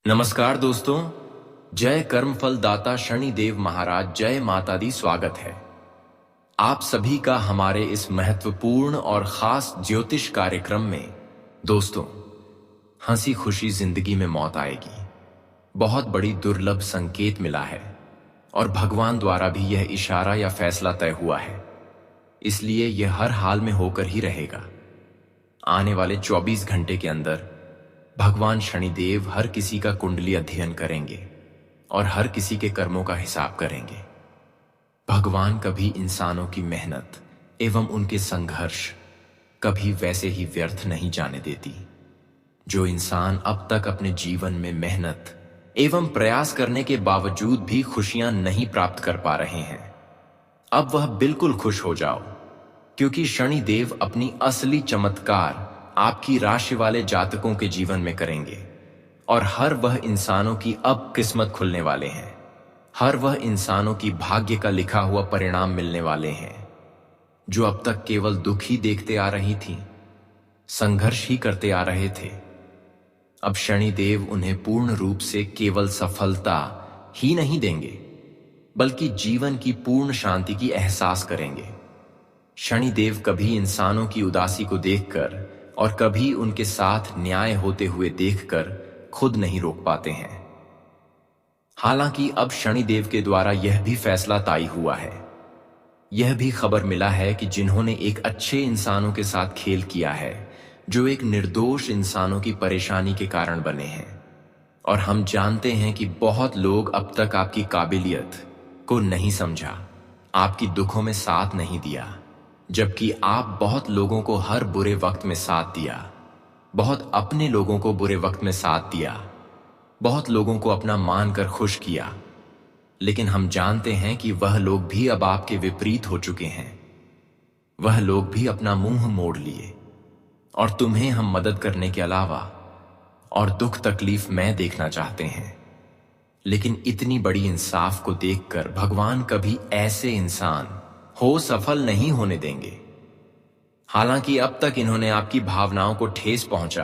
नमस्कार दोस्तों, जय कर्मफल दाता शनिदेव महाराज, जय माता दी। स्वागत है आप सभी का हमारे इस महत्वपूर्ण और खास ज्योतिष कार्यक्रम में। दोस्तों, हंसी खुशी जिंदगी में मौत आएगी, बहुत बड़ी दुर्लभ संकेत मिला है और भगवान द्वारा भी यह इशारा या फैसला तय हुआ है, इसलिए यह हर हाल में होकर ही रहेगा। आने वाले 24 घंटे के अंदर भगवान शनिदेव हर किसी का कुंडली अध्ययन करेंगे और हर किसी के कर्मों का हिसाब करेंगे। भगवान कभी इंसानों की मेहनत एवं उनके संघर्ष कभी वैसे ही व्यर्थ नहीं जाने देती। जो इंसान अब तक अपने जीवन में मेहनत एवं प्रयास करने के बावजूद भी खुशियां नहीं प्राप्त कर पा रहे हैं, अब वह बिल्कुल खुश हो जाओ, क्योंकि शनिदेव अपनी असली चमत्कार आपकी राशि वाले जातकों के जीवन में करेंगे और हर वह इंसानों की अब किस्मत खुलने वाले हैं। हर वह इंसानों की भाग्य का लिखा हुआ परिणाम मिलने वाले हैं। जो अब तक केवल दुख ही देखते आ रही थी, संघर्ष ही करते आ रहे थे, अब शनिदेव उन्हें पूर्ण रूप से केवल सफलता ही नहीं देंगे, बल्कि जीवन की पूर्ण शांति की एहसास करेंगे। शनिदेव कभी इंसानों की उदासी को देखकर और कभी उनके साथ न्याय होते हुए देखकर खुद नहीं रोक पाते हैं। हालांकि अब शनिदेव के द्वारा यह भी फैसला तय हुआ है, यह भी खबर मिला है कि जिन्होंने एक अच्छे इंसानों के साथ खेल किया है, जो एक निर्दोष इंसानों की परेशानी के कारण बने हैं, और हम जानते हैं कि बहुत लोग अब तक आपकी काबिलियत को नहीं समझा, आपकी दुखों में साथ नहीं दिया, जबकि आप बहुत लोगों को हर बुरे वक्त में साथ दिया, बहुत अपने लोगों को बुरे वक्त में साथ दिया, बहुत लोगों को अपना मानकर खुश किया। लेकिन हम जानते हैं कि वह लोग भी अब आपके विपरीत हो चुके हैं। वह लोग भी अपना मुंह मोड़ लिए और तुम्हें हम मदद करने के अलावा और दुख तकलीफ में देखना चाहते हैं। लेकिन इतनी बड़ी इंसाफ को देखकर भगवान कभी ऐसे इंसान हो सफल नहीं होने देंगे। हालांकि अब तक इन्होंने आपकी भावनाओं को ठेस पहुंचा,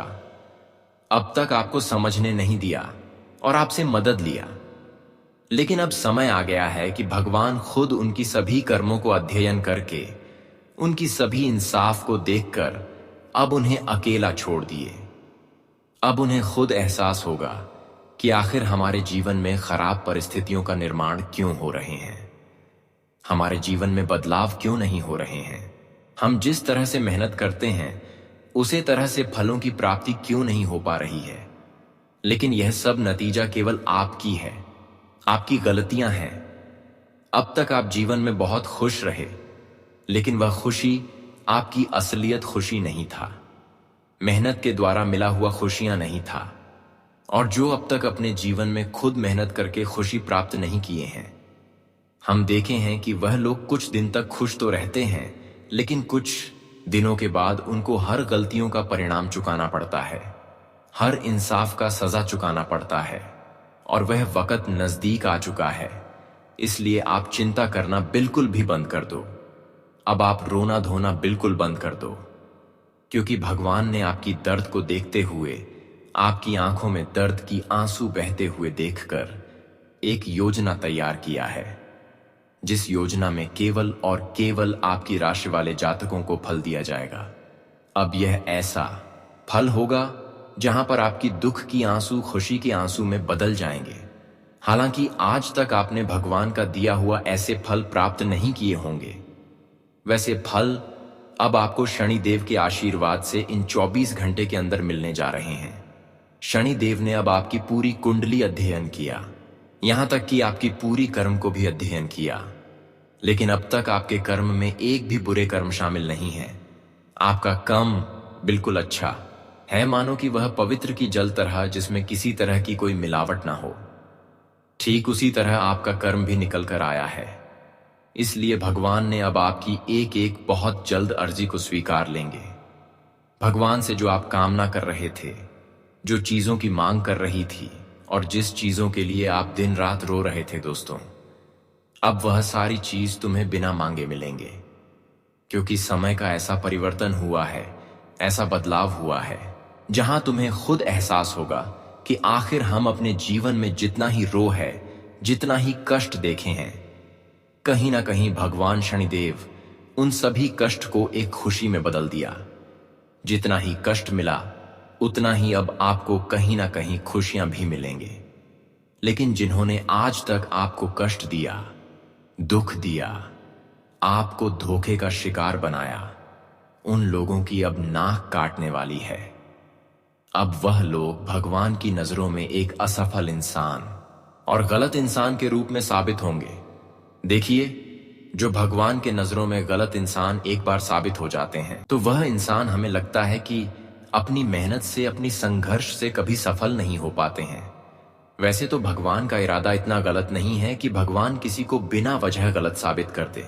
अब तक आपको समझने नहीं दिया और आपसे मदद लिया, लेकिन अब समय आ गया है कि भगवान खुद उनकी सभी कर्मों को अध्ययन करके, उनकी सभी इंसाफ को देखकर अब उन्हें अकेला छोड़ दिए। अब उन्हें खुद एहसास होगा कि आखिर हमारे जीवन में खराब परिस्थितियों का निर्माण क्यों हो रहे हैं, हमारे जीवन में बदलाव क्यों नहीं हो रहे हैं, हम जिस तरह से मेहनत करते हैं उसी तरह से फलों की प्राप्ति क्यों नहीं हो पा रही है। लेकिन यह सब नतीजा केवल आपकी है, आपकी गलतियां हैं। अब तक आप जीवन में बहुत खुश रहे, लेकिन वह खुशी आपकी असलियत खुशी नहीं था, मेहनत के द्वारा मिला हुआ खुशियां नहीं था। और जो अब तक अपने जीवन में खुद मेहनत करके खुशी प्राप्त नहीं किए हैं, हम देखे हैं कि वह लोग कुछ दिन तक खुश तो रहते हैं, लेकिन कुछ दिनों के बाद उनको हर गलतियों का परिणाम चुकाना पड़ता है, हर इंसाफ का सजा चुकाना पड़ता है, और वह वक्त नजदीक आ चुका है। इसलिए आप चिंता करना बिल्कुल भी बंद कर दो। अब आप रोना धोना बिल्कुल बंद कर दो, क्योंकि भगवान ने आपकी दर्द को देखते हुए, आपकी आंखों में दर्द की आंसू बहते हुए देखकर एक योजना तैयार किया है, जिस योजना में केवल और केवल आपकी राशि वाले जातकों को फल दिया जाएगा। अब यह ऐसा फल होगा जहां पर आपकी दुख की आंसू खुशी के आंसू में बदल जाएंगे। हालांकि आज तक आपने भगवान का दिया हुआ ऐसे फल प्राप्त नहीं किए होंगे, वैसे फल अब आपको शनिदेव के आशीर्वाद से इन 24 घंटे के अंदर मिलने जा रहे हैं। शनिदेव ने अब आपकी पूरी कुंडली अध्ययन किया, यहां तक कि आपकी पूरी कर्म को भी अध्ययन किया, लेकिन अब तक आपके कर्म में एक भी बुरे कर्म शामिल नहीं है। आपका कर्म बिल्कुल अच्छा है, मानो कि वह पवित्र की जल तरह जिसमें किसी तरह की कोई मिलावट ना हो। ठीक उसी तरह आपका कर्म भी निकल कर आया है। इसलिए भगवान ने अब आपकी एक एक बहुत जल्द अर्जी को स्वीकार लेंगे। भगवान से जो आप कामना कर रहे थे, जो चीजों की मांग कर रही थी और जिस चीजों के लिए आप दिन रात रो रहे थे दोस्तों, अब वह सारी चीज तुम्हें बिना मांगे मिलेंगे, क्योंकि समय का ऐसा परिवर्तन हुआ है, ऐसा बदलाव हुआ है, जहां तुम्हें खुद एहसास होगा कि आखिर हम अपने जीवन में जितना ही रो है, जितना ही कष्ट देखे हैं, कहीं ना कहीं भगवान शनिदेव उन सभी कष्ट को एक खुशी में बदल दिया। जितना ही कष्ट मिला उतना ही अब आपको कहीं ना कहीं खुशियां भी मिलेंगे। लेकिन जिन्होंने आज तक आपको कष्ट दिया, दुख दिया, आपको धोखे का शिकार बनाया, उन लोगों की अब नाक काटने वाली है। अब वह लोग भगवान की नजरों में एक असफल इंसान और गलत इंसान के रूप में साबित होंगे। देखिए, जो भगवान के नजरों में गलत इंसान एक बार साबित हो जाते हैं तो वह इंसान हमें लगता है कि अपनी मेहनत से, अपनी संघर्ष से कभी सफल नहीं हो पाते हैं। वैसे तो भगवान का इरादा इतना गलत नहीं है कि भगवान किसी को बिना वजह गलत साबित कर दे।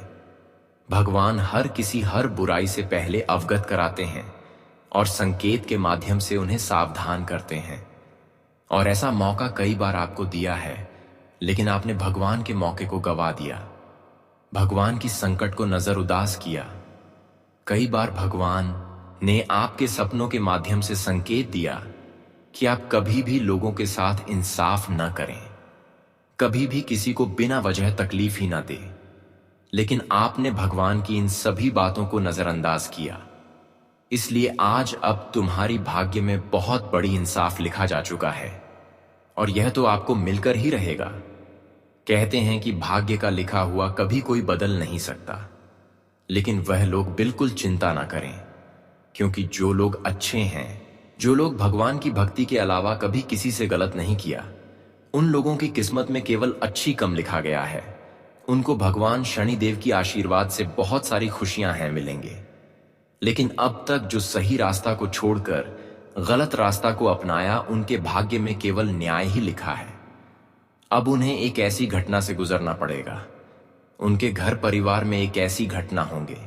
भगवान हर बुराई से पहले अवगत कराते हैं और संकेत के माध्यम से उन्हें सावधान करते हैं। और ऐसा मौका कई बार आपको दिया है, लेकिन आपने भगवान के मौके को गवा दिया, भगवान की संकट को नजरअंदाज किया। कई बार भगवान ने आपके सपनों के माध्यम से संकेत दिया कि आप कभी भी लोगों के साथ इंसाफ न करें, कभी भी किसी को बिना वजह तकलीफ ही ना दे। लेकिन आपने भगवान की इन सभी बातों को नजरअंदाज किया, इसलिए आज अब तुम्हारी भाग्य में बहुत बड़ी इंसाफ लिखा जा चुका है और यह तो आपको मिलकर ही रहेगा। कहते हैं कि भाग्य का लिखा हुआ कभी कोई बदल नहीं सकता, लेकिन वह लोग बिल्कुल चिंता ना करें, क्योंकि जो लोग अच्छे हैं, जो लोग भगवान की भक्ति के अलावा कभी किसी से गलत नहीं किया, उन लोगों की किस्मत में केवल अच्छी कम लिखा गया है। उनको भगवान शनिदेव की आशीर्वाद से बहुत सारी खुशियां हैं मिलेंगे। लेकिन अब तक जो सही रास्ता को छोड़कर गलत रास्ता को अपनाया, उनके भाग्य में केवल न्याय ही लिखा है। अब उन्हें एक ऐसी घटना से गुजरना पड़ेगा, उनके घर परिवार में एक ऐसी घटना होंगे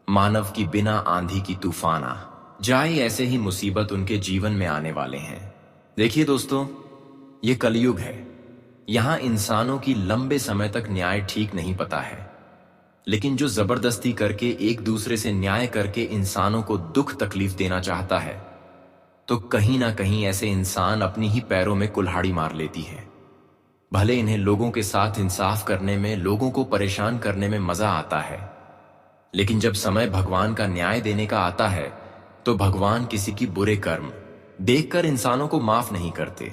मानव की बिना आंधी की तूफान आ जाए, ऐसे ही मुसीबत उनके जीवन में आने वाले हैं। देखिए दोस्तों, ये कलयुग है। यहां इंसानों की लंबे समय तक न्याय ठीक नहीं पता है, लेकिन जो जबरदस्ती करके एक दूसरे से न्याय करके इंसानों को दुख तकलीफ देना चाहता है, तो कहीं ना कहीं ऐसे इंसान अपनी ही पैरों में कुल्हाड़ी मार लेती है। भले इन्हें लोगों के साथ इंसाफ करने में, लोगों को परेशान करने में मजा आता है, लेकिन जब समय भगवान का न्याय देने का आता है तो भगवान किसी की बुरे कर्म देखकर इंसानों को माफ नहीं करते।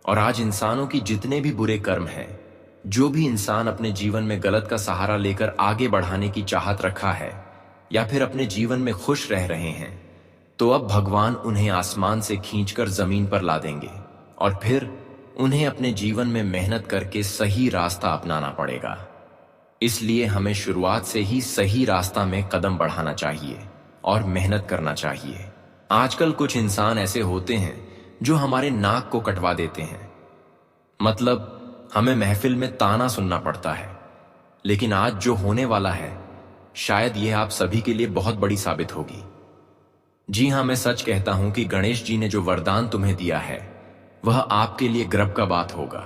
और आज इंसानों की जितने भी बुरे कर्म हैं, जो भी इंसान अपने जीवन में गलत का सहारा लेकर आगे बढ़ाने की चाहत रखा है या फिर अपने जीवन में खुश रह रहे हैं, तो अब भगवान उन्हें आसमान से खींचकर जमीन पर ला देंगे और फिर उन्हें अपने जीवन में मेहनत करके सही रास्ता अपनाना पड़ेगा। इसलिए हमें शुरुआत से ही सही रास्ता में कदम बढ़ाना चाहिए और मेहनत करना चाहिए। आजकल कुछ इंसान ऐसे होते हैं जो हमारे नाक को कटवा देते हैं, मतलब हमें महफिल में ताना सुनना पड़ता है। लेकिन आज जो होने वाला है, शायद यह आप सभी के लिए बहुत बड़ी साबित होगी। जी हां, मैं सच कहता हूं कि गणेश जी ने जो वरदान तुम्हें दिया है, वह आपके लिए गर्व का बात होगा,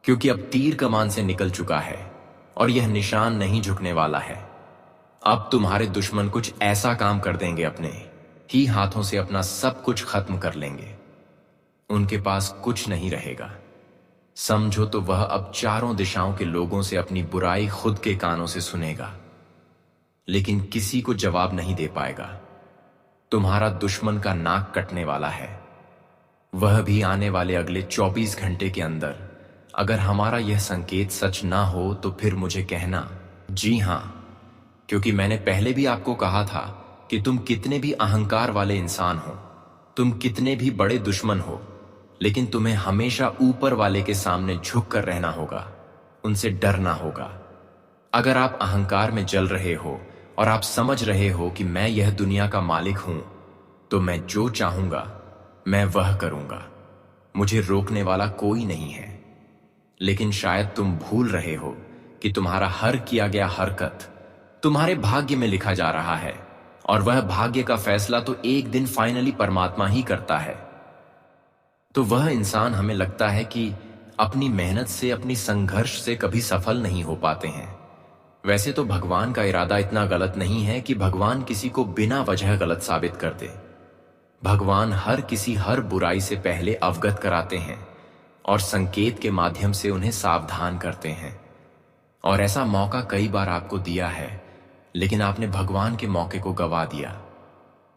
क्योंकि अब तीर कमान से निकल चुका है और यह निशान नहीं झुकने वाला है। अब तुम्हारे दुश्मन कुछ ऐसा काम कर देंगे, अपने ही हाथों से अपना सब कुछ खत्म कर लेंगे। उनके पास कुछ नहीं रहेगा। समझो तो वह अब चारों दिशाओं के लोगों से अपनी बुराई खुद के कानों से सुनेगा, लेकिन किसी को जवाब नहीं दे पाएगा। तुम्हारा दुश्मन का नाक कटने वाला है, वह भी आने वाले अगले 24 घंटे के अंदर। अगर हमारा यह संकेत सच ना हो तो फिर मुझे कहना। जी हां, क्योंकि मैंने पहले भी आपको कहा था कि तुम कितने भी अहंकार वाले इंसान हो, तुम कितने भी बड़े दुश्मन हो, लेकिन तुम्हें हमेशा ऊपर वाले के सामने झुक कर रहना होगा, उनसे डरना होगा। अगर आप अहंकार में जल रहे हो और आप समझ रहे हो कि मैं यह दुनिया का मालिक हूं, तो मैं जो चाहूंगा मैं वह करूंगा, मुझे रोकने वाला कोई नहीं है। लेकिन शायद तुम भूल रहे हो कि तुम्हारा हर किया गया हरकत तुम्हारे भाग्य में लिखा जा रहा है, और वह भाग्य का फैसला तो एक दिन फाइनली परमात्मा ही करता है। तो वह इंसान, हमें लगता है कि अपनी मेहनत से, अपनी संघर्ष से कभी सफल नहीं हो पाते हैं। वैसे तो भगवान का इरादा इतना गलत नहीं है कि भगवान किसी को बिना वजह गलत साबित कर दे। भगवान हर बुराई से पहले अवगत कराते हैं और संकेत के माध्यम से उन्हें सावधान करते हैं। और ऐसा मौका कई बार आपको दिया है, लेकिन आपने भगवान के मौके को गवा दिया,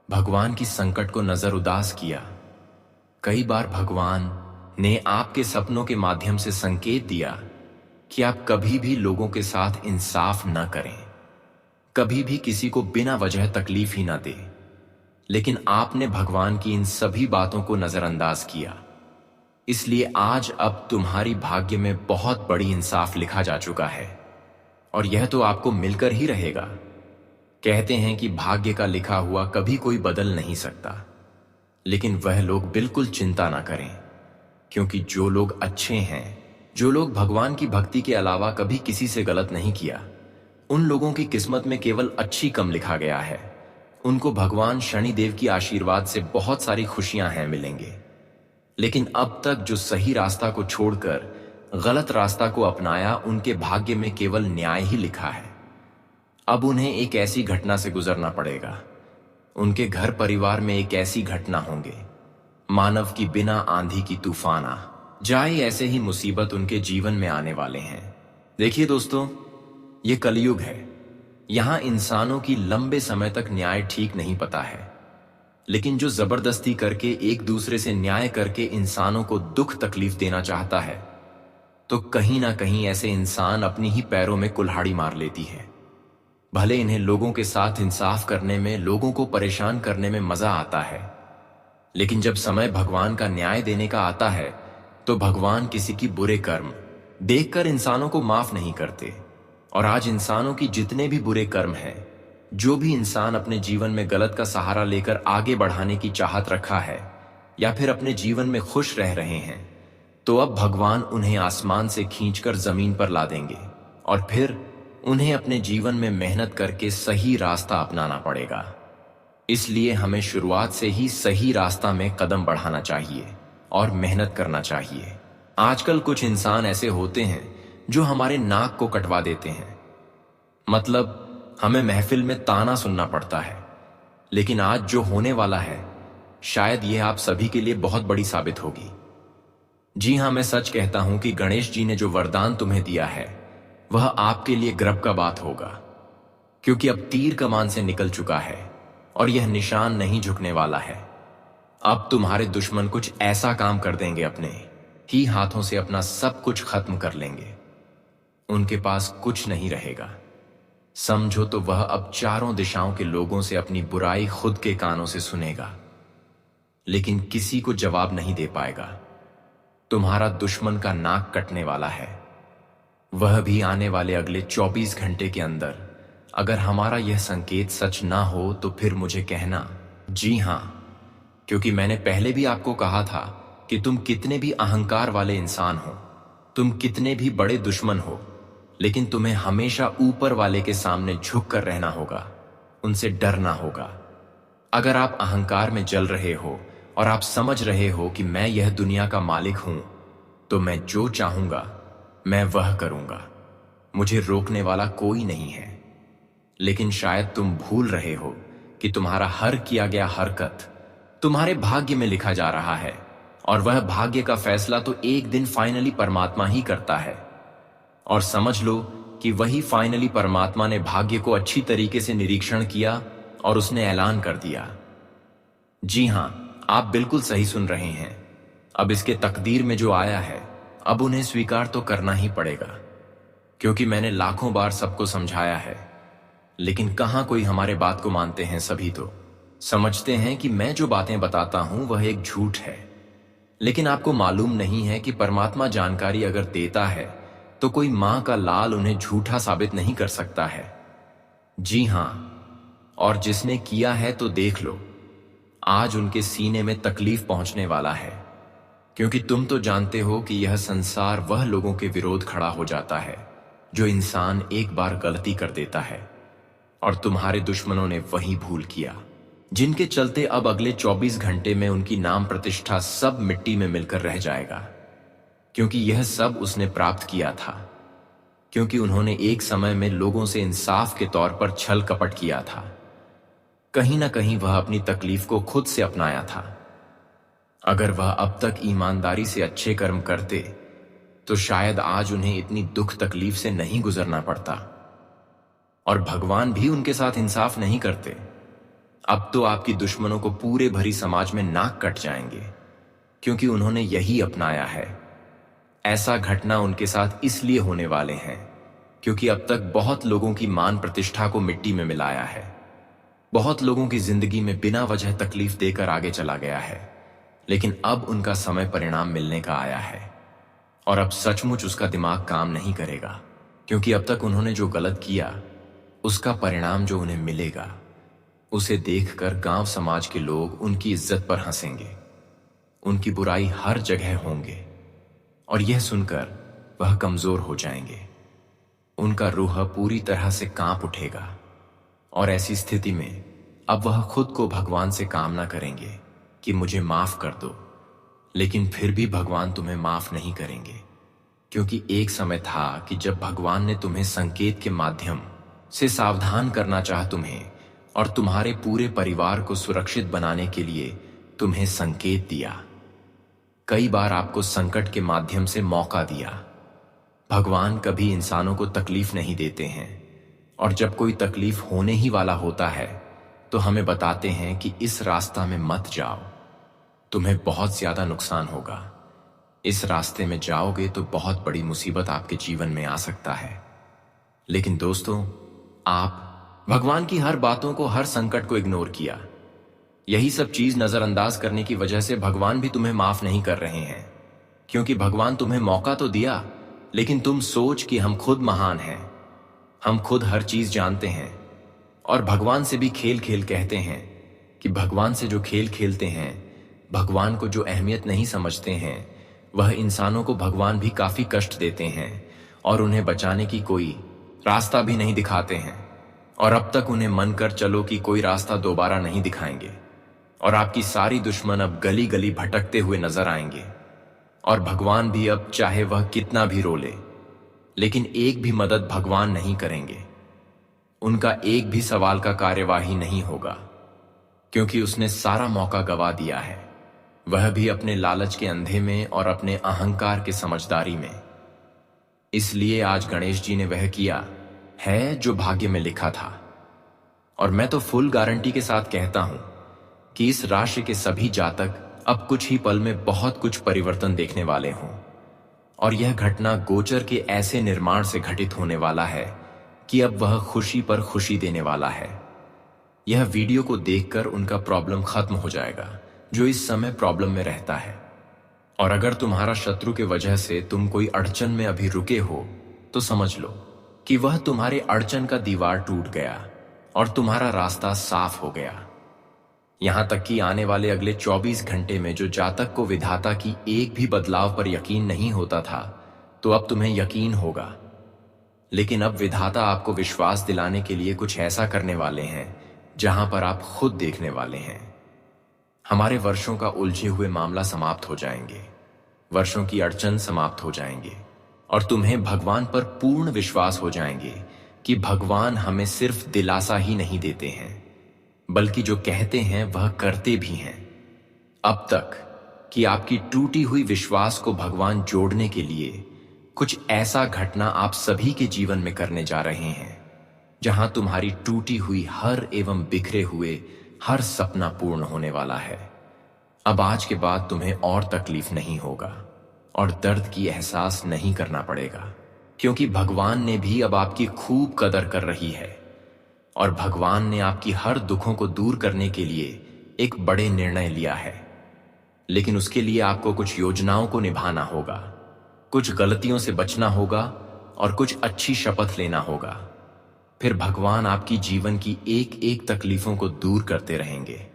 भगवान की संकट को नजरअंदाज किया। कई बार भगवान ने आपके सपनों के माध्यम से संकेत दिया कि आप कभी भी लोगों के साथ इंसाफ न करें, कभी भी किसी को बिना वजह तकलीफ ही न दे। लेकिन आपने भगवान की इन सभी बातों को नजरअंदाज किया, इसलिए आज अब तुम्हारी भाग्य में बहुत बड़ी इंसाफ लिखा जा चुका है, और यह तो आपको मिलकर ही रहेगा। कहते हैं कि भाग्य का लिखा हुआ कभी कोई बदल नहीं सकता, लेकिन वह लोग बिल्कुल चिंता ना करें, क्योंकि जो लोग अच्छे हैं, जो लोग भगवान की भक्ति के अलावा कभी किसी से गलत नहीं किया, उन लोगों की किस्मत में केवल अच्छी कम लिखा गया है। उनको भगवान शनिदेव की आशीर्वाद से बहुत सारी खुशियां हैं मिलेंगे। लेकिन अब तक जो सही रास्ता को छोड़कर गलत रास्ता को अपनाया, उनके भाग्य में केवल न्याय ही लिखा है। अब उन्हें एक ऐसी घटना से गुजरना पड़ेगा, उनके घर परिवार में एक ऐसी घटना होंगे मानव की बिना आंधी की तूफान आ जाए, ऐसे ही मुसीबत उनके जीवन में आने वाले हैं। देखिए दोस्तों, ये कलयुग है। यहां इंसानों की लंबे समय तक न्याय ठीक नहीं पता है, लेकिन जो जबरदस्ती करके एक दूसरे से न्याय करके इंसानों को दुख तकलीफ देना चाहता है, तो कहीं ना कहीं ऐसे इंसान अपनी ही पैरों में कुल्हाड़ी मार लेती है। भले इन्हें लोगों के साथ इंसाफ करने में, लोगों को परेशान करने में मजा आता है, लेकिन जब समय भगवान का न्याय देने का आता है, तो भगवान किसी की बुरे कर्म देखकर इंसानों को माफ नहीं करते। और आज इंसानों की जितने भी बुरे कर्म हैं, जो भी इंसान अपने जीवन में गलत का सहारा लेकर आगे बढ़ाने की चाहत रखा है, या फिर अपने जीवन में खुश रह रहे हैं, तो अब भगवान उन्हें आसमान से खींचकर जमीन पर ला देंगे, और फिर उन्हें अपने जीवन में मेहनत करके सही रास्ता अपनाना पड़ेगा। इसलिए हमें शुरुआत से ही सही रास्ता में कदम बढ़ाना चाहिए और मेहनत करना चाहिए। आजकल कुछ इंसान ऐसे होते हैं जो हमारे नाक को कटवा देते हैं, मतलब हमें महफिल में ताना सुनना पड़ता है। लेकिन आज जो होने वाला है, शायद यह आप सभी के लिए बहुत बड़ी साबित होगी। जी हां, मैं सच कहता हूं कि गणेश जी ने जो वरदान तुम्हें दिया है, वह आपके लिए गर्व का बात होगा, क्योंकि अब तीर कमान से निकल चुका है और यह निशान नहीं झुकने वाला है। अब तुम्हारे दुश्मन कुछ ऐसा काम कर देंगे, अपने ही हाथों से अपना सब कुछ खत्म कर लेंगे। उनके पास कुछ नहीं रहेगा। समझो तो वह अब चारों दिशाओं के लोगों से अपनी बुराई खुद के कानों से सुनेगा, लेकिन किसी को जवाब नहीं दे पाएगा। तुम्हारा दुश्मन का नाक कटने वाला है, वह भी आने वाले अगले 24 घंटे के अंदर। अगर हमारा यह संकेत सच ना हो तो फिर मुझे कहना। जी हां, क्योंकि मैंने पहले भी आपको कहा था कि तुम कितने भी अहंकार वाले इंसान हो, तुम कितने भी बड़े दुश्मन हो, लेकिन तुम्हें हमेशा ऊपर वाले के सामने झुक कर रहना होगा, उनसे डरना होगा। अगर आप अहंकार में जल रहे हो और आप समझ रहे हो कि मैं यह दुनिया का मालिक हूं, तो मैं जो चाहूंगा मैं वह करूंगा, मुझे रोकने वाला कोई नहीं है। लेकिन शायद तुम भूल रहे हो कि तुम्हारा हर किया गया हरकत तुम्हारे भाग्य में लिखा जा रहा है, और वह भाग्य का फैसला तो एक दिन फाइनली परमात्मा ही करता है। और समझ लो कि वही फाइनली परमात्मा ने भाग्य को अच्छी तरीके से निरीक्षण किया और उसने ऐलान कर दिया। जी हां, आप बिल्कुल सही सुन रहे हैं। अब इसके तकदीर में जो आया है, अब उन्हें स्वीकार तो करना ही पड़ेगा, क्योंकि मैंने लाखों बार सबको समझाया है, लेकिन कहां कोई हमारे बात को मानते हैं। सभी तो समझते हैं कि मैं जो बातें बताता हूं वह एक झूठ है, लेकिन आपको मालूम नहीं है कि परमात्मा जानकारी अगर देता है तो कोई मां का लाल उन्हें झूठा साबित नहीं कर सकता है। जी हां, और जिसने किया है तो देख लो, आज उनके सीने में तकलीफ पहुंचने वाला है, क्योंकि तुम तो जानते हो कि यह संसार वह लोगों के विरोध खड़ा हो जाता है जो इंसान एक बार गलती कर देता है, और तुम्हारे दुश्मनों ने वही भूल किया, जिनके चलते अब अगले 24 घंटे में उनकी नाम प्रतिष्ठा सब मिट्टी में मिलकर रह जाएगा। क्योंकि यह सब उसने प्राप्त किया था, क्योंकि उन्होंने एक समय में लोगों से इंसाफ के तौर पर छल कपट किया था। कहीं ना कहीं वह अपनी तकलीफ को खुद से अपनाया था। अगर वह अब तक ईमानदारी से अच्छे कर्म करते तो शायद आज उन्हें इतनी दुख तकलीफ से नहीं गुजरना पड़ता। और भगवान भी उनके साथ इंसाफ नहीं करते। अब तो आपकी दुश्मनों को पूरे भरी समाज में नाक कट जाएंगे, क्योंकि उन्होंने यही अपनाया है। ऐसा घटना उनके साथ इसलिए होने वाले हैं क्योंकि अब तक बहुत लोगों की मान प्रतिष्ठा को मिट्टी में मिलाया है। बहुत लोगों की जिंदगी में बिना वजह तकलीफ देकर आगे चला गया है, लेकिन अब उनका समय परिणाम मिलने का आया है। और अब सचमुच उसका दिमाग काम नहीं करेगा, क्योंकि अब तक उन्होंने जो गलत किया उसका परिणाम जो उन्हें मिलेगा उसे देखकर गांव समाज के लोग उनकी इज्जत पर हंसेंगे, उनकी बुराई हर जगह होंगे, और यह सुनकर वह कमजोर हो जाएंगे। उनका रूह पूरी तरह से कांप उठेगा, और ऐसी स्थिति में अब वह खुद को भगवान से कामना करेंगे कि मुझे माफ कर दो। लेकिन फिर भी भगवान तुम्हें माफ नहीं करेंगे, क्योंकि एक समय था कि जब भगवान ने तुम्हें संकेत के माध्यम से सावधान करना चाहा तुम्हें और तुम्हारे पूरे परिवार को सुरक्षित बनाने के लिए तुम्हें संकेत दिया। कई बार आपको संकट के माध्यम से मौका दिया। भगवान कभी इंसानों को तकलीफ नहीं देते हैं, और जब कोई तकलीफ होने ही वाला होता है तो हमें बताते हैं कि इस रास्ता में मत जाओ, तुम्हें बहुत ज्यादा नुकसान होगा। इस रास्ते में जाओगे तो बहुत बड़ी मुसीबत आपके जीवन में आ सकता है। लेकिन दोस्तों, आप भगवान की हर बातों को, हर संकट को इग्नोर किया। यही सब चीज नजरअंदाज करने की वजह से भगवान भी तुम्हें माफ नहीं कर रहे हैं, क्योंकि भगवान तुम्हें मौका तो दिया, लेकिन तुम सोच कि हम खुद महान हैं, हम खुद हर चीज जानते हैं, और भगवान से भी खेल खेल कहते हैं कि भगवान से जो खेल खेलते हैं, भगवान को जो अहमियत नहीं समझते हैं, वह इंसानों को भगवान भी काफी कष्ट देते हैं और उन्हें बचाने की कोई रास्ता भी नहीं दिखाते हैं। और अब तक उन्हें मन कर चलो कि कोई रास्ता दोबारा नहीं दिखाएंगे, और आपकी सारी दुश्मन अब गली गली भटकते हुए नजर आएंगे। और भगवान भी अब चाहे वह कितना भी रो ले, लेकिन एक भी मदद भगवान नहीं करेंगे। उनका एक भी सवाल का कार्यवाही नहीं होगा, क्योंकि उसने सारा मौका गवा दिया है, वह भी अपने लालच के अंधे में और अपने अहंकार के समझदारी में। इसलिए आज गणेश जी ने वह किया है जो भाग्य में लिखा था। और मैं तो फुल गारंटी के साथ कहता हूं कि इस राशि के सभी जातक अब कुछ ही पल में बहुत कुछ परिवर्तन देखने वाले हों, और यह घटना गोचर के ऐसे निर्माण से घटित होने वाला है कि अब वह खुशी पर खुशी देने वाला है। यह वीडियो को देखकर उनका प्रॉब्लम खत्म हो जाएगा जो इस समय प्रॉब्लम में रहता है। और अगर तुम्हारा शत्रु के वजह से तुम कोई अड़चन में अभी रुके हो तो समझ लो कि वह तुम्हारे अड़चन का दीवार टूट गया और तुम्हारा रास्ता साफ हो गया। यहां तक कि आने वाले अगले 24 घंटे में जो जातक को विधाता की एक भी बदलाव पर यकीन नहीं होता था, तो अब तुम्हें यकीन होगा। लेकिन अब विधाता आपको विश्वास दिलाने के लिए कुछ ऐसा करने वाले हैं जहां पर आप खुद देखने वाले हैं। हमारे वर्षों का उलझे हुए मामला समाप्त हो जाएंगे, वर्षों की अड़चन समाप्त हो जाएंगे, और तुम्हें भगवान पर पूर्ण विश्वास हो जाएंगे कि भगवान हमें सिर्फ दिलासा ही नहीं देते हैं, बल्कि जो कहते हैं वह करते भी हैं। अब तक कि आपकी टूटी हुई विश्वास को भगवान जोड़ने के लिए कुछ ऐसा घटना आप सभी के जीवन में करने जा रहे हैं, जहां तुम्हारी टूटी हुई हर एवं बिखरे हुए हर सपना पूर्ण होने वाला है। अब आज के बाद तुम्हें और तकलीफ नहीं होगा और दर्द की एहसास नहीं करना पड़ेगा, क्योंकि भगवान ने भी अब आपकी खूब कदर कर रही है, और भगवान ने आपकी हर दुखों को दूर करने के लिए एक बड़े निर्णय लिया है। लेकिन उसके लिए आपको कुछ योजनाओं को निभाना होगा, कुछ गलतियों से बचना होगा और कुछ अच्छी शपथ लेना होगा। फिर भगवान आपकी जीवन की एक एक तकलीफों को दूर करते रहेंगे।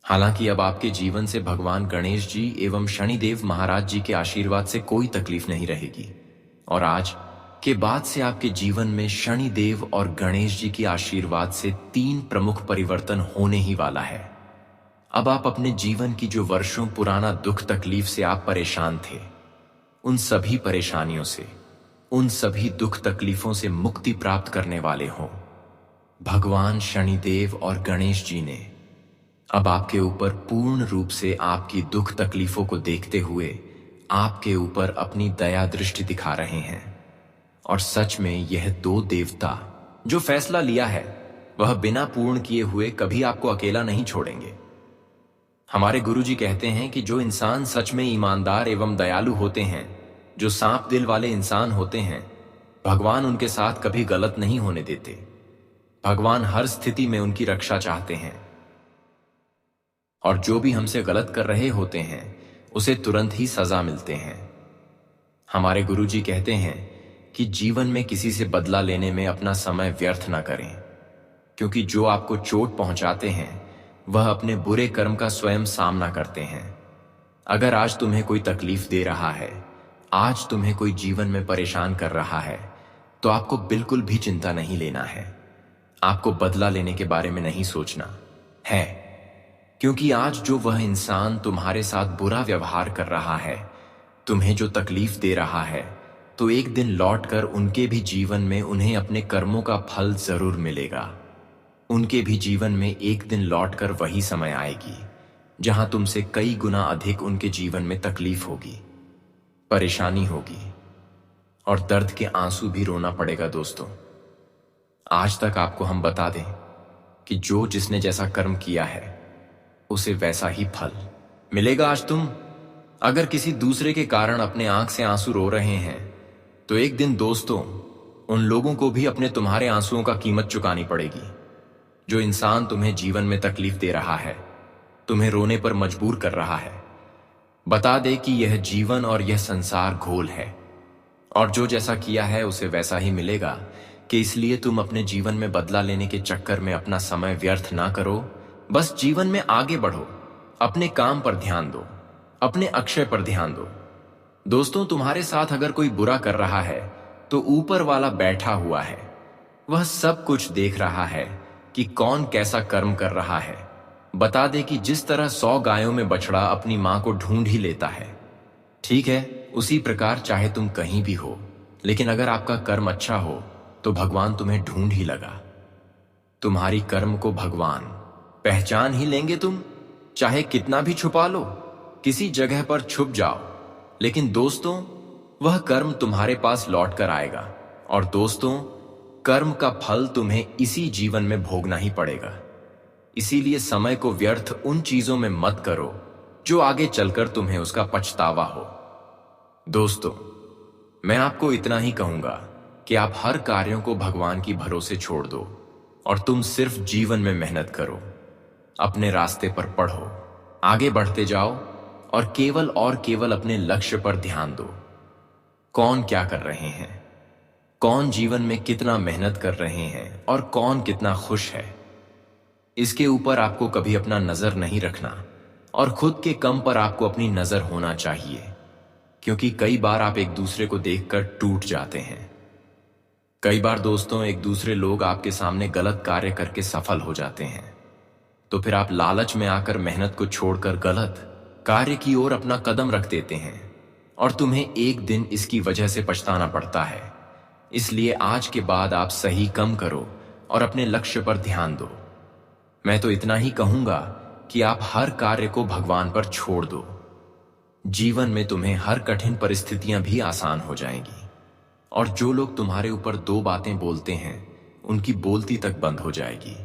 हालांकि अब आपके जीवन से भगवान गणेश जी एवं शनिदेव महाराज जी के आशीर्वाद से कोई तकलीफ नहीं रहेगी, और आज के बाद से आपके जीवन में शनिदेव और गणेश जी के आशीर्वाद से 3 प्रमुख परिवर्तन होने ही वाला है। अब आप अपने जीवन की जो वर्षों पुराना दुख तकलीफ से आप परेशान थे, उन सभी परेशानियों से, उन सभी दुख तकलीफों से मुक्ति प्राप्त करने वाले हो। भगवान शनिदेव और गणेश जी ने अब आपके ऊपर पूर्ण रूप से आपकी दुख तकलीफों को देखते हुए आपके ऊपर अपनी दया दृष्टि दिखा रहे हैं। और सच में यह दो देवता जो फैसला लिया है वह बिना पूर्ण किए हुए कभी आपको अकेला नहीं छोड़ेंगे। हमारे गुरुजी कहते हैं कि जो इंसान सच में ईमानदार एवं दयालु होते हैं, जो सांप दिल वाले इंसान होते हैं, भगवान उनके साथ कभी गलत नहीं होने देते। भगवान हर स्थिति में उनकी रक्षा चाहते हैं और जो भी हमसे गलत कर रहे होते हैं उसे तुरंत ही सजा मिलते हैं। हमारे गुरुजी कहते हैं कि जीवन में किसी से बदला लेने में अपना समय व्यर्थ ना करें, क्योंकि जो आपको चोट पहुंचाते हैं वह अपने बुरे कर्म का स्वयं सामना करते हैं। अगर आज तुम्हें कोई तकलीफ दे रहा है, आज तुम्हें कोई जीवन में परेशान कर रहा है, तो आपको बिल्कुल भी चिंता नहीं लेना है। आपको बदला लेने के बारे में नहीं सोचना है, क्योंकि आज जो वह इंसान तुम्हारे साथ बुरा व्यवहार कर रहा है, तुम्हें जो तकलीफ दे रहा है, तो एक दिन लौटकर उनके भी जीवन में उन्हें अपने कर्मों का फल जरूर मिलेगा। उनके भी जीवन में एक दिन लौटकर वही समय आएगी जहां तुमसे कई गुना अधिक उनके जीवन में तकलीफ होगी, परेशानी होगी और दर्द के आंसू भी रोना पड़ेगा। दोस्तों, आज तक आपको हम बता दें कि जो जिसने जैसा कर्म किया है उसे वैसा ही फल मिलेगा। आज तुम अगर किसी दूसरे के कारण अपने आंख से आंसू रो रहे हैं, तो एक दिन दोस्तों उन लोगों को भी अपने तुम्हारे आंसुओं का कीमत चुकानी पड़ेगी। जो इंसान तुम्हें जीवन में तकलीफ दे रहा है, तुम्हें रोने पर मजबूर कर रहा है, बता दे कि यह जीवन और यह संसार घोल है और जो जैसा किया है उसे वैसा ही मिलेगा। कि इसलिए तुम अपने जीवन में बदला लेने के चक्कर में अपना समय व्यर्थ ना करो, बस जीवन में आगे बढ़ो, अपने काम पर ध्यान दो, अपने अक्षय पर ध्यान दो। दोस्तों, तुम्हारे साथ अगर कोई बुरा कर रहा है तो ऊपर वाला बैठा हुआ है, वह सब कुछ देख रहा है कि कौन कैसा कर्म कर रहा है। बता दे कि जिस तरह 100 गायों में बछड़ा अपनी मां को ढूंढ ही लेता है, ठीक है, उसी प्रकार चाहे तुम कहीं भी हो, लेकिन अगर आपका कर्म अच्छा हो तो भगवान तुम्हें ढूंढ ही लगा। तुम्हारी कर्म को भगवान पहचान ही लेंगे। तुम चाहे कितना भी छुपा लो, किसी जगह पर छुप जाओ, लेकिन दोस्तों वह कर्म तुम्हारे पास लौट कर आएगा। और दोस्तों, कर्म का फल तुम्हें इसी जीवन में भोगना ही पड़ेगा। इसीलिए समय को व्यर्थ उन चीजों में मत करो जो आगे चलकर तुम्हें उसका पछतावा हो। दोस्तों, मैं आपको इतना ही कहूंगा कि आप हर कार्यों को भगवान की भरोसे छोड़ दो और तुम सिर्फ जीवन में मेहनत करो, अपने रास्ते पर पढ़ो, आगे बढ़ते जाओ और केवल अपने लक्ष्य पर ध्यान दो। कौन क्या कर रहे हैं, कौन जीवन में कितना मेहनत कर रहे हैं और कौन कितना खुश है, इसके ऊपर आपको कभी अपना नजर नहीं रखना और खुद के कम पर आपको अपनी नजर होना चाहिए, क्योंकि कई बार आप एक दूसरे को देखकर टूट जाते हैं। कई बार दोस्तों एक दूसरे लोग आपके सामने गलत कार्य करके सफल हो जाते हैं, तो फिर आप लालच में आकर मेहनत को छोड़कर गलत कार्य की ओर अपना कदम रख देते हैं और तुम्हें एक दिन इसकी वजह से पछताना पड़ता है। इसलिए आज के बाद आप सही कम करो और अपने लक्ष्य पर ध्यान दो। मैं तो इतना ही कहूंगा कि आप हर कार्य को भगवान पर छोड़ दो। जीवन में तुम्हें हर कठिन परिस्थितियां भी आसान हो जाएंगी और जो लोग तुम्हारे ऊपर 2 बातें बोलते हैं उनकी बोलती तक बंद हो जाएगी।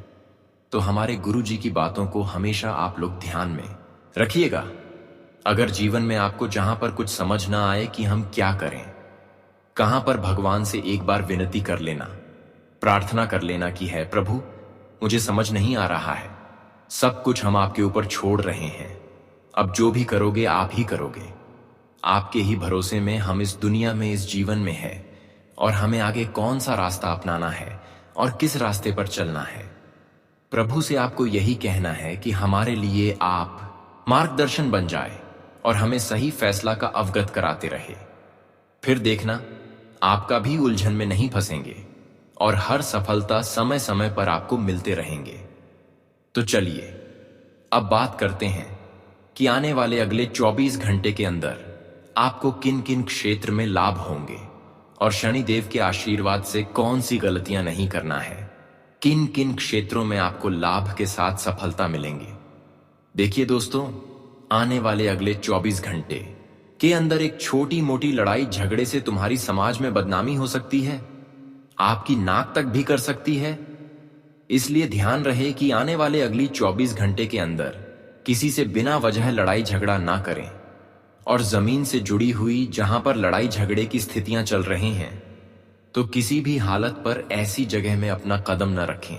तो हमारे गुरु जी की बातों को हमेशा आप लोग ध्यान में रखिएगा। अगर जीवन में आपको जहां पर कुछ समझ ना आए कि हम क्या करें, कहां पर भगवान से एक बार विनती कर लेना, प्रार्थना कर लेना कि है प्रभु मुझे समझ नहीं आ रहा है, सब कुछ हम आपके ऊपर छोड़ रहे हैं, अब जो भी करोगे आप ही करोगे, आपके ही भरोसे में हम इस दुनिया में इस जीवन में है और हमें आगे कौन सा रास्ता अपनाना है और किस रास्ते पर चलना है। प्रभु से आपको यही कहना है कि हमारे लिए आप मार्गदर्शन बन जाए और हमें सही फैसला का अवगत कराते रहे। फिर देखना आपका भी उलझन में नहीं फंसेंगे और हर सफलता समय समय पर आपको मिलते रहेंगे। तो चलिए अब बात करते हैं कि आने वाले अगले 24 घंटे के अंदर आपको किन किन क्षेत्र में लाभ होंगे और शनिदेव के आशीर्वाद से कौन सी गलतियां नहीं करना है, किन किन क्षेत्रों में आपको लाभ के साथ सफलता मिलेंगे। देखिए दोस्तों, आने वाले अगले 24 घंटे के अंदर एक छोटी मोटी लड़ाई झगड़े से तुम्हारी समाज में बदनामी हो सकती है, आपकी नाक तक भी कर सकती है। इसलिए ध्यान रहे कि आने वाले अगली 24 घंटे के अंदर किसी से बिना वजह लड़ाई झगड़ा ना करें, और जमीन से जुड़ी हुई जहां पर लड़ाई झगड़े की स्थितियां चल रही हैं, तो किसी भी हालत पर ऐसी जगह में अपना कदम न रखें।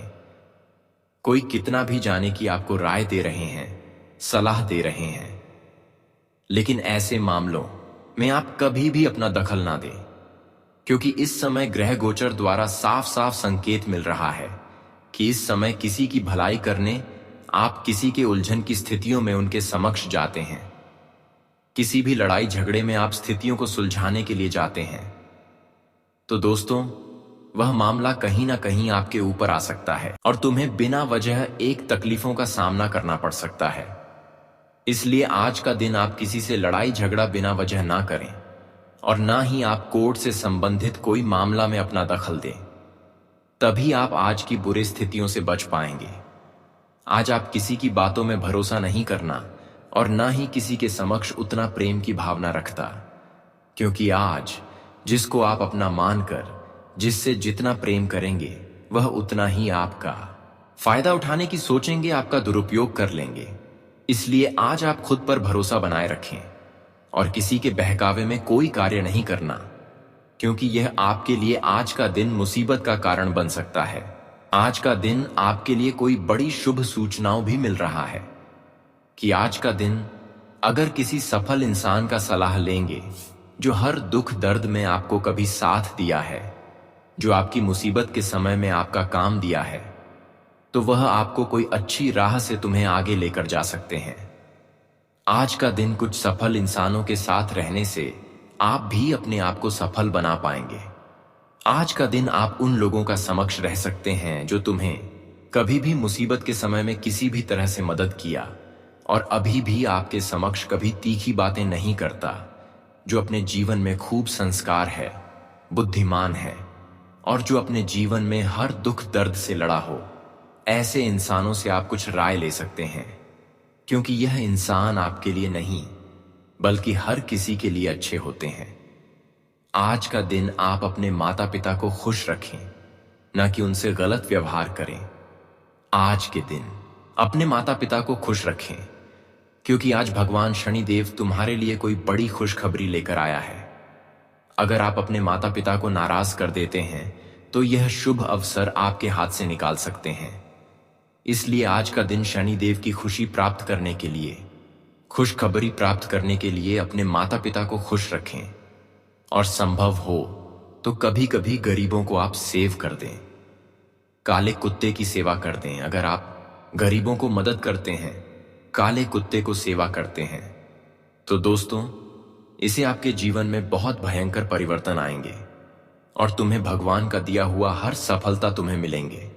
कोई कितना भी जाने की आपको राय दे रहे हैं, सलाह दे रहे हैं, लेकिन ऐसे मामलों में आप कभी भी अपना दखल ना दें, क्योंकि इस समय ग्रह गोचर द्वारा साफ साफ संकेत मिल रहा है कि इस समय किसी की भलाई करने आप किसी के उलझन की स्थितियों में उनके समक्ष जाते हैं। किसी भी लड़ाई झगड़े में आप स्थितियों को सुलझाने के लिए जाते हैं, तो दोस्तों वह मामला कहीं ना कहीं आपके ऊपर आ सकता है और तुम्हें बिना वजह एक तकलीफों का सामना करना पड़ सकता है। इसलिए आज का दिन आप किसी से लड़ाई झगड़ा बिना वजह ना करें, और ना ही आप कोर्ट से संबंधित कोई मामला में अपना दखल दें। तभी आप आज की बुरी स्थितियों से बच पाएंगे। आज आप किसी की बातों में भरोसा नहीं करना और ना ही किसी के समक्ष उतना प्रेम की भावना रखता, क्योंकि आज जिसको आप अपना मानकर जिससे जितना प्रेम करेंगे वह उतना ही आपका फायदा उठाने की सोचेंगे, आपका दुरुपयोग कर लेंगे। इसलिए आज आप खुद पर भरोसा बनाए रखें और किसी के बहकावे में कोई कार्य नहीं करना, क्योंकि यह आपके लिए आज का दिन मुसीबत का कारण बन सकता है। आज का दिन आपके लिए कोई बड़ी शुभ सूचनाओं भी मिल रहा है कि आज का दिन अगर किसी सफल इंसान का सलाह लेंगे जो हर दुख दर्द में आपको कभी साथ दिया है, जो आपकी मुसीबत के समय में आपका काम दिया है, तो वह आपको कोई अच्छी राह से तुम्हें आगे लेकर जा सकते हैं। आज का दिन कुछ सफल इंसानों के साथ रहने से आप भी अपने आप को सफल बना पाएंगे। आज का दिन आप उन लोगों का समक्ष रह सकते हैं जो तुम्हें कभी भी मुसीबत के समय में किसी भी तरह से मदद किया और अभी भी आपके समक्ष कभी तीखी बातें नहीं करता, जो अपने जीवन में खूब संस्कार है, बुद्धिमान है और जो अपने जीवन में हर दुख दर्द से लड़ा हो। ऐसे इंसानों से आप कुछ राय ले सकते हैं, क्योंकि यह इंसान आपके लिए नहीं बल्कि हर किसी के लिए अच्छे होते हैं। आज का दिन आप अपने माता पिता को खुश रखें, न कि उनसे गलत व्यवहार करें। आज के दिन अपने माता पिता को खुश रखें, क्योंकि आज भगवान शनिदेव तुम्हारे लिए कोई बड़ी खुशखबरी लेकर आया है। अगर आप अपने माता पिता को नाराज कर देते हैं तो यह शुभ अवसर आपके हाथ से निकाल सकते हैं। इसलिए आज का दिन शनिदेव की खुशी प्राप्त करने के लिए, खुशखबरी प्राप्त करने के लिए अपने माता पिता को खुश रखें, और संभव हो तो कभी कभी गरीबों को आप सेव कर दें, काले कुत्ते की सेवा कर दें। अगर आप गरीबों को मदद करते हैं, काले कुत्ते को सेवा करते हैं, तो दोस्तों इसे आपके जीवन में बहुत भयंकर परिवर्तन आएंगे और तुम्हें भगवान का दिया हुआ हर सफलता तुम्हें मिलेंगे।